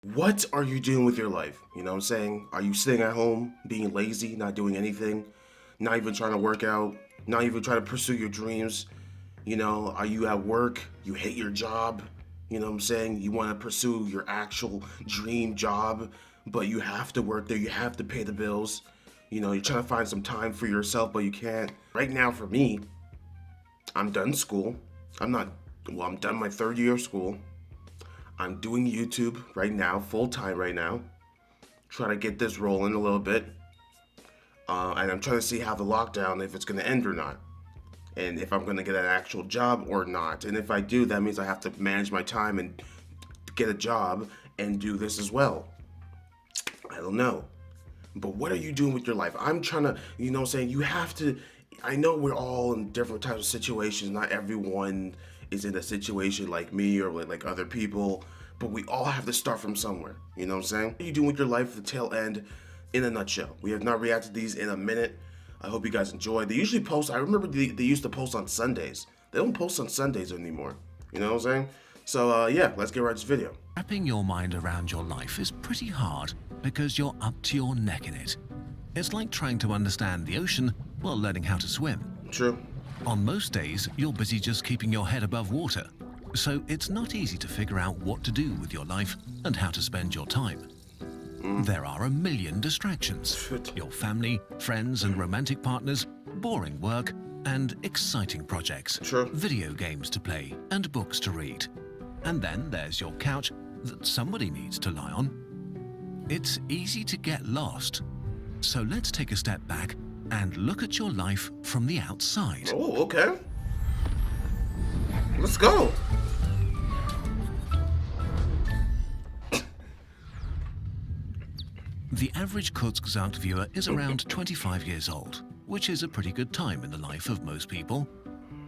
What are you doing with your life? You know what I'm saying? Are you sitting at home, being lazy, not doing anything, not even trying to work out, not even trying to pursue your dreams? Are you at work? You hate your job? You know what I'm saying? You want to pursue your actual dream job, but you have to work there, you have to pay the bills. You're trying to find some time for yourself, but you can't. Right now, for me, I'm done school. I'm done my third year of school. I'm doing YouTube right now, full time right now, trying to get this rolling a little bit. And I'm trying to see how the lockdown, if it's going to end or not. And if I'm going to get an actual job or not. And if I do, that means I have to manage my time and get a job and do this as well. I don't know. But what are you doing with your life? I'm trying to, you have to, I know we're all in different types of situations. Not everyone is in a situation like me or like other people, but we all have to start from somewhere. You know what I'm saying? What are you doing with your life at the tail end in a nutshell? We have not reacted to these in a minute. I hope you guys enjoy. They usually post, I remember they used to post on Sundays. They don't post on Sundays anymore. You know what I'm saying? So yeah, let's get right to this video. Wrapping your mind around your life is pretty hard because you're up to your neck in it. It's like trying to understand the ocean while learning how to swim. True. On most days, you're busy just keeping your head above water, so it's not easy to figure out what to do with your life and how to spend your time. There are a million distractions. Your family, friends and romantic partners, boring work, and exciting projects. Sure. Video games to play and books to read. And then there's your couch that somebody needs to lie on. It's easy to get lost. So let's take a step back and look at your life from the outside. Oh, okay. Let's go. The average Kurzgesagt viewer is around 25 years old, which is a pretty good time in the life of most people.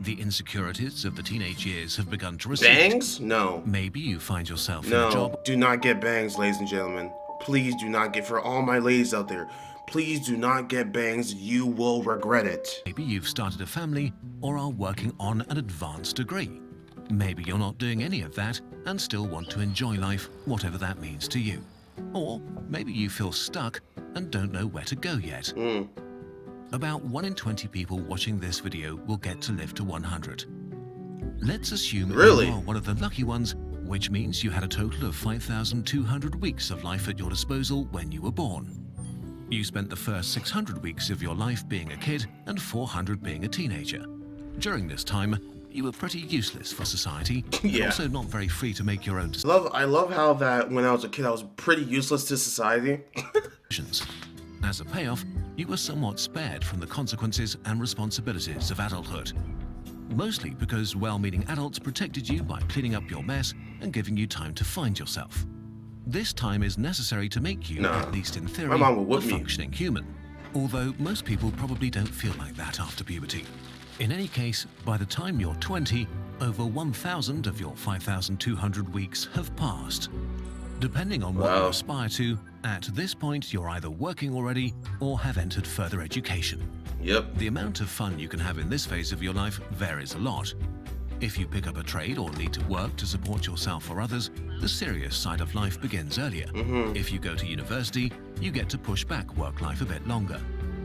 The insecurities of the teenage years have begun to recede. Bangs? No. Maybe you find yourself in a job. No, do not get bangs, ladies and gentlemen. Please do not get, for all my ladies out there, please do not get bangs. You will regret it. Maybe you've started a family or are working on an advanced degree. Maybe you're not doing any of that and still want to enjoy life, whatever that means to you. Or maybe you feel stuck and don't know where to go yet. About 1 in 20 people watching this video will get to live to 100. Let's assume you are one of the lucky ones, which means you had a total of 5,200 weeks of life at your disposal when you were born. You spent the first 600 weeks of your life being a kid and 400 being a teenager. During this time, you were pretty useless for society, but also not very free to make your own decisions. I love how that when I was a kid, I was pretty useless to society. As a payoff, you were somewhat spared from the consequences and responsibilities of adulthood. Mostly because well-meaning adults protected you by cleaning up your mess and giving you time to find yourself. This time is necessary to make you, at least in theory, a functioning human. Although most people probably don't feel like that after puberty. In any case, by the time you're 20, over 1,000 of your 5,200 weeks have passed. Depending on what you aspire to, at this point you're either working already or have entered further education. Yep. The amount of fun you can have in this phase of your life varies a lot. If you pick up a trade or need to work to support yourself or others, the serious side of life begins earlier. If you go to university, you get to push back work life a bit longer.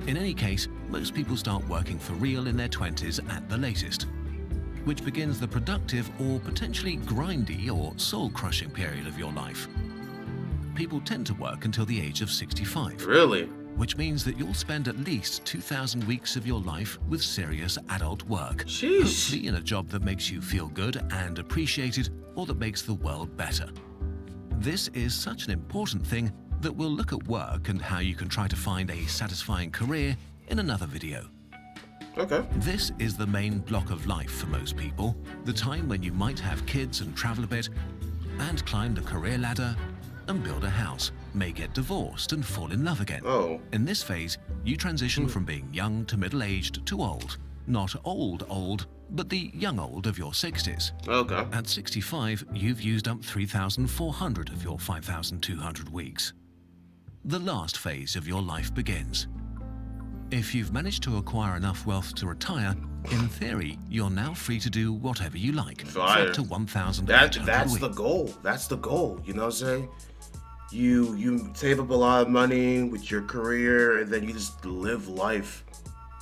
In any case, most people start working for real in their 20s at the latest, which begins the productive or potentially grindy or soul-crushing period of your life. People tend to work until the age of 65. Really? Which means that you'll spend at least 2,000 weeks of your life with serious adult work. Sheesh. Hopefully in a job that makes you feel good and appreciated, or that makes the world better. This is such an important thing that we'll look at work and how you can try to find a satisfying career in another video. Okay. This is the main block of life for most people, the time when you might have kids and travel a bit, and climb the career ladder, and build a house, may get divorced and fall in love again. In this phase, you transition from being young to middle-aged to old. Not old, but the young old of your 60s. Okay. At 65, you've used up 3,400 of your 5,200 weeks. The last phase of your life begins. If you've managed to acquire enough wealth to retire, in theory, you're now free to do whatever you like. For up to 1,800 That's the goal. That's the goal. You know what I'm saying? You save up a lot of money with your career, and then you just live life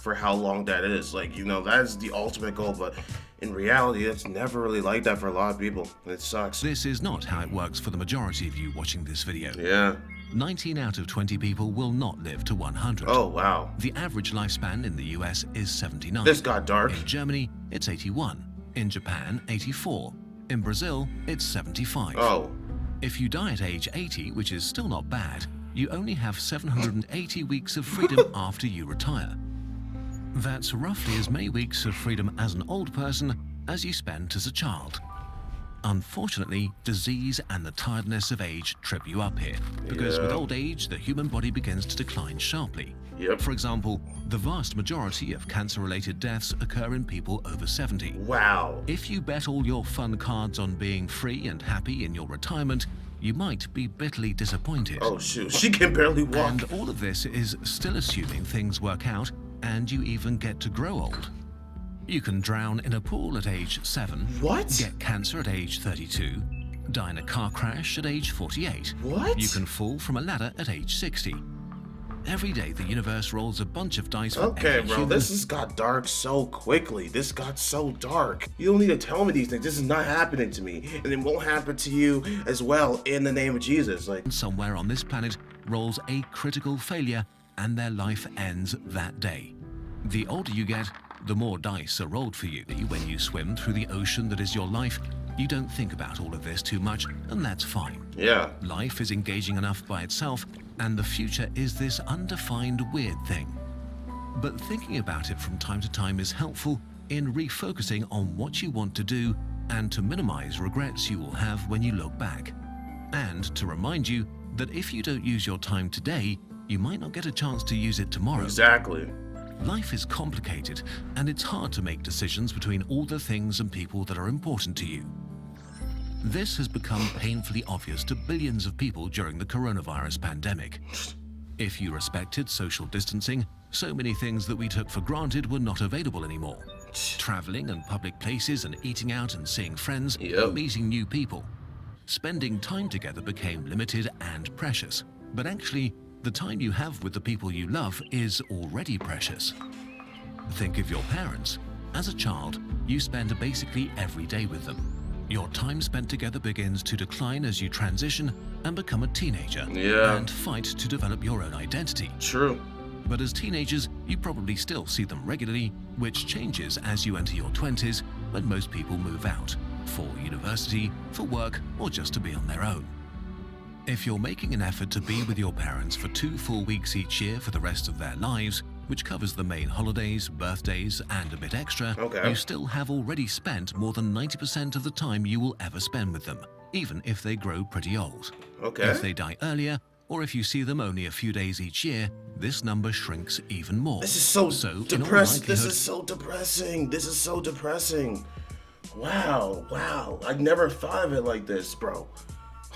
for how long that is. Like, that is the ultimate goal, but in reality, it's never really like that for a lot of people. And it sucks. This is not how it works for the majority of you watching this video. Yeah. 19 out of 20 people will not live to 100. Oh, wow. The average lifespan in the US is 79. This got dark. In Germany, it's 81. In Japan, 84. In Brazil, it's 75. Oh. If you die at age 80, which is still not bad, you only have 780 weeks of freedom after you retire. That's roughly as many weeks of freedom as an old person as you spent as a child. Unfortunately, disease and the tiredness of age trip you up here, because with old age, the human body begins to decline sharply. Yep. For example, the vast majority of cancer-related deaths occur in people over 70. Wow. If you bet all your fun cards on being free and happy in your retirement, you might be bitterly disappointed. Oh shoot, she can barely walk. And all of this is still assuming things work out and you even get to grow old. You can drown in a pool at age 7. What? Get cancer at age 32. Die in a car crash at age 48. What? You can fall from a ladder at age 60. Every day the universe rolls a bunch of dice for Okay, every bro, human. this just got dark so quickly. This got so dark. You don't need to tell me these things. This is not happening to me. And it won't happen to you as well in the name of Jesus. Like, Somewhere on this planet rolls a critical failure and their life ends that day. The older you get, the more dice are rolled for you. When you swim through the ocean that is your life, you don't think about all of this too much, and that's fine. yeah. Life is engaging enough by itself, and the future is this undefined weird thing. But thinking about it from time to time is helpful in refocusing on what you want to do and to minimize regrets you will have when you look back. And to remind you that if you don't use your time today, you might not get a chance to use it tomorrow. Exactly. Life is complicated, and it's hard to make decisions between all the things and people that are important to you. This has become painfully obvious to billions of people during the coronavirus pandemic. If you respected social distancing, so many things that we took for granted were not available anymore. Traveling and public places and eating out and seeing friends, Yep. meeting new people. Spending time together became limited and precious. But actually, the time you have with the people you love is already precious. Think of your parents. As a child, you spend basically every day with them. Your time spent together begins to decline as you transition and become a teenager and fight to develop your own identity. True. But as teenagers, you probably still see them regularly, which changes as you enter your 20s when most people move out for university, for work, or just to be on their own. If you're making an effort to be with your parents for 2 full weeks each year for the rest of their lives, which covers the main holidays, birthdays, and a bit extra, Okay. you still have already spent more than 90% of the time you will ever spend with them, even if they grow pretty old. Okay. If they die earlier, or if you see them only a few days each year, this number shrinks even more. This is so in all depressing. This likelihood- is so depressing. This is so depressing. Wow. I never thought of it like this, bro.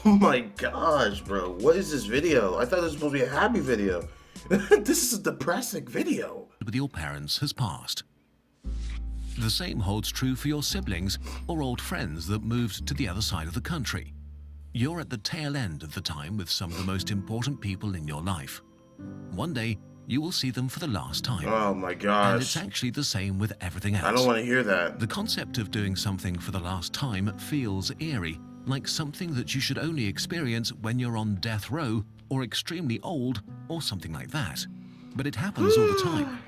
Oh my gosh, bro. What is this video? I thought this was supposed to be a happy video. This is a depressing video. with your parents has passed. The same holds true for your siblings or old friends that moved to the other side of the country. You're at the tail end of the time with some of the most important people in your life. One day, you will see them for the last time. Oh my And gosh. it's actually the same with everything else. I don't want to hear that. The concept of doing something for the last time feels eerie, like something that you should only experience when you're on death row or extremely old or something like that. But it happens all the time.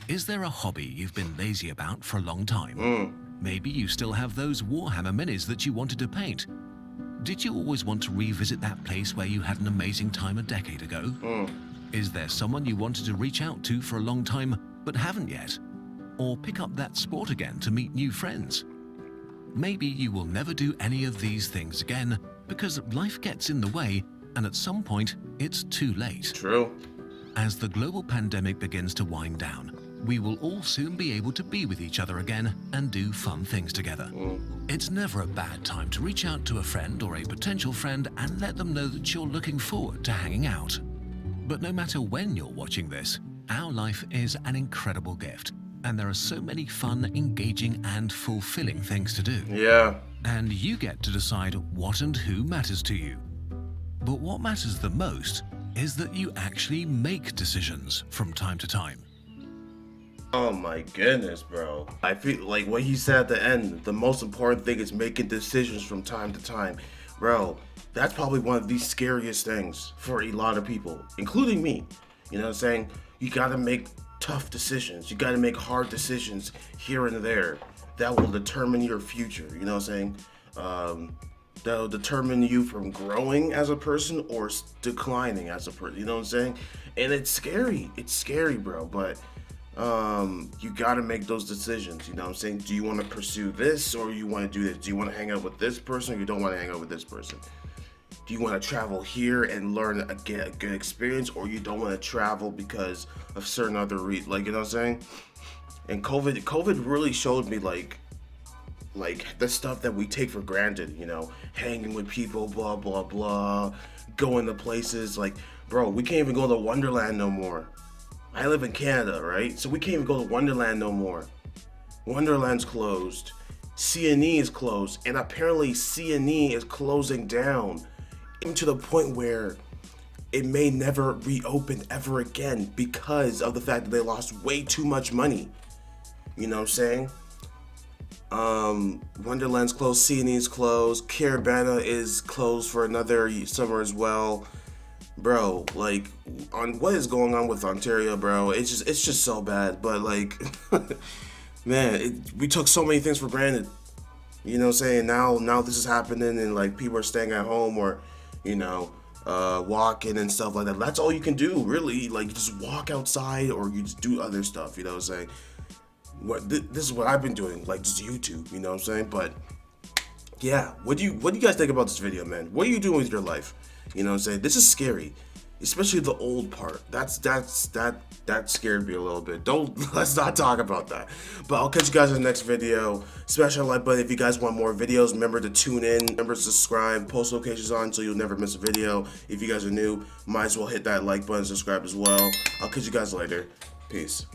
Is there a hobby you've been lazy about for a long time? Maybe you still have those Warhammer minis that you wanted to paint. Did you always want to revisit that place where you had an amazing time a decade ago? Is there someone you wanted to reach out to for a long time but haven't yet? Or pick up that sport again to meet new friends? Maybe you will never do any of these things again because life gets in the way and at some point it's too late. True. As the global pandemic begins to wind down, we will all soon be able to be with each other again and do fun things together. It's never a bad time to reach out to a friend or a potential friend and let them know that you're looking forward to hanging out. But no matter when you're watching this, our life is an incredible gift, and there are so many fun, engaging, and fulfilling things to do. Yeah. And you get to decide what and who matters to you. But what matters the most is that you actually make decisions from time to time. Oh my goodness, bro. I feel like what he said at the end, the most important thing is making decisions from time to time. Bro, that's probably one of the scariest things for a lot of people, including me. You know what I'm saying? You gotta make tough decisions. You gotta make hard decisions here and there. That will determine your future. You know what I'm saying? That'll determine you from growing as a person or declining as a person. You know what I'm saying? And it's scary. It's scary, bro. But you gotta make those decisions. You know what I'm saying? Do you want to pursue this or you want to do this? Do you want to hang out with this person or you don't want to hang out with this person? Do you want to travel here and get a good experience, or you don't want to travel because of certain other reasons? Like, you know what I'm saying? And COVID really showed me like the stuff that we take for granted, you know, hanging with people, blah blah blah, going to places like, bro, we can't even go to Wonderland no more. I live in Canada, right? So we can't even go to Wonderland no more. Wonderland's closed. C&E is closed, and apparently C&E is closing down, even to the point where it may never reopen ever again because of the fact that they lost way too much money. You know what I'm saying? Wonderland's closed, C&E's closed, Caravana is closed for another summer as well. Bro, like, on what is going on with Ontario, bro? It's just so bad. But like, man, we took so many things for granted. You know what I'm saying? Now this is happening, and like people are staying at home or, you know, walking and stuff like that. That's all you can do, really. Like, you just walk outside or you just do other stuff. You know what I'm saying? This is what I've been doing, like just YouTube. You know what I'm saying? But yeah, what do you guys think about this video, man? What are you doing with your life? You know what I'm saying? This is scary, especially the old part. That scared me a little bit. Let's not talk about that. But I'll catch you guys in the next video. Smash that like button if you guys want more videos. Remember to tune in. Remember to subscribe. Post notifications on so you'll never miss a video. If you guys are new, might as well hit that like button, subscribe as well. I'll catch you guys later. Peace.